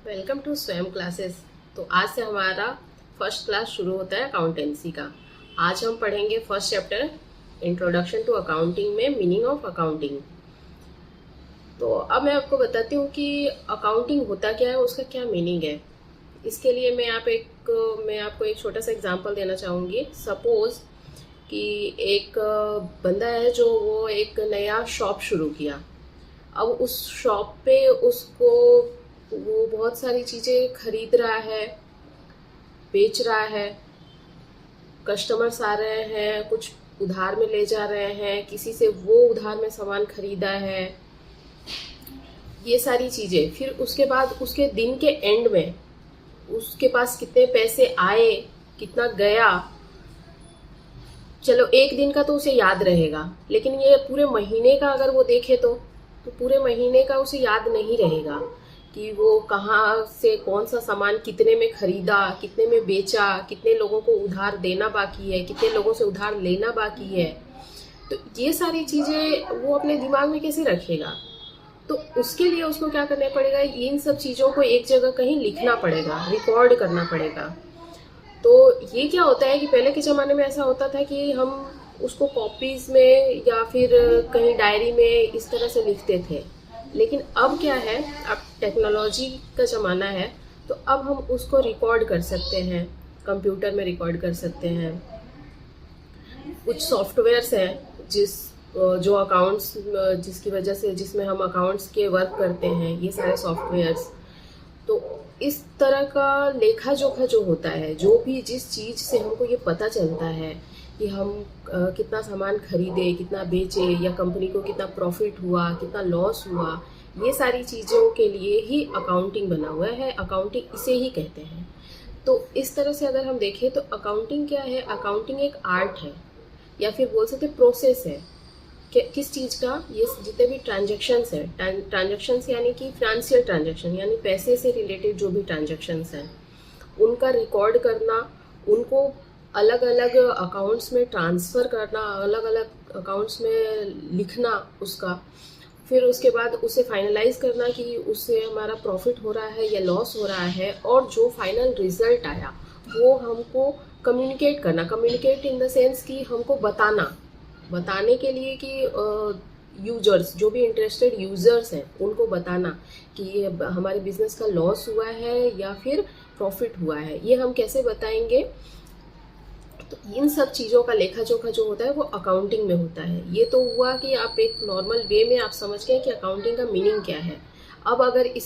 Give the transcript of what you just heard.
Welcome to स्वयं classes. तो आज से हमारा फर्स्ट क्लास शुरू होता है अकाउंटेंसी का। आज हम पढ़ेंगे first chapter introduction to accounting में मीनिंग ऑफ अकाउंटिंग। तो अब मैं आपको बताती हूँ कि अकाउंटिंग होता क्या है, उसका क्या मीनिंग है। इसके लिए मैं आपको एक छोटा सा एग्जांपल देना चाहूँगी। सपोज कि एक बंदा है जो वो एक नया शॉप शुरू किया। अब उस शॉप पे उसको वो बहुत सारी चीज़ें खरीद रहा है, बेच रहा है, कस्टमर्स आ रहे हैं, कुछ उधार में ले जा रहे हैं, किसी से वो उधार में सामान खरीदा है, ये सारी चीज़ें। फिर उसके बाद उसके दिन के एंड में उसके पास कितने पैसे आए, कितना गया। चलो एक दिन का तो उसे याद रहेगा, लेकिन ये पूरे महीने का अगर वो देखे तो पूरे महीने का उसे याद नहीं रहेगा कि वो कहाँ से कौन सा सामान कितने में खरीदा, कितने में बेचा, कितने लोगों को उधार देना बाकी है, कितने लोगों से उधार लेना बाकी है। तो ये सारी चीजें वो अपने दिमाग में कैसे रखेगा। तो उसके लिए उसको क्या करना पड़ेगा, इन सब चीजों को एक जगह कहीं लिखना पड़ेगा, रिकॉर्ड करना पड़ेगा। तो ये क्या होता है कि पहले के ज़माने में ऐसा होता था कि हम उसको कॉपीज में या फिर कहीं डायरी में इस तरह से लिखते थे। लेकिन अब क्या है, अब टेक्नोलॉजी का ज़माना है, तो अब हम उसको रिकॉर्ड कर सकते हैं, कंप्यूटर में रिकॉर्ड कर सकते हैं। कुछ सॉफ्टवेयर्स हैं जो अकाउंट्स जिसकी वजह से जिसमें हम अकाउंट्स के वर्क करते हैं, ये सारे सॉफ्टवेयर्स। तो इस तरह का लेखा जोखा जो होता है, जो भी जिस चीज से हमको ये पता चलता है कि हम कितना सामान खरीदे, कितना बेचे, या कंपनी को कितना प्रॉफिट हुआ, कितना लॉस हुआ, ये सारी चीजों के लिए ही अकाउंटिंग बना हुआ है। अकाउंटिंग इसे ही कहते हैं। तो इस तरह से अगर हम देखें तो अकाउंटिंग क्या है, अकाउंटिंग एक आर्ट है, या फिर बोल सकते प्रोसेस है कि किस चीज़ का, ये जितने भी ट्रांजेक्शन्स है, ट्रांजेक्शन्स यानी कि फाइनेंशियल ट्रांजेक्शन, यानी पैसे से रिलेटेड जो भी ट्रांजेक्शन्स हैं उनका रिकॉर्ड करना, उनको अलग अलग अकाउंट्स में ट्रांसफ़र करना, अलग अलग अकाउंट्स में लिखना उसका। फिर उसके बाद उसे फाइनलाइज करना कि उससे हमारा प्रॉफिट हो रहा है या लॉस हो रहा है, और जो फाइनल रिजल्ट आया वो हमको कम्युनिकेट करना। कम्युनिकेट इन द सेंस कि हमको बताने के लिए कि यूजर्स, जो भी इंटरेस्टेड यूजर्स हैं, उनको बताना कि ये हमारे बिजनेस का लॉस हुआ है या फिर प्रॉफिट हुआ है। ये हम कैसे बताएंगे। तो इन सब चीज़ों का लेखा जोखा जो होता है वो अकाउंटिंग में होता है। ये तो हुआ कि आप एक नॉर्मल वे में आप समझ गए कि अकाउंटिंग का मीनिंग क्या है। अब अगर इस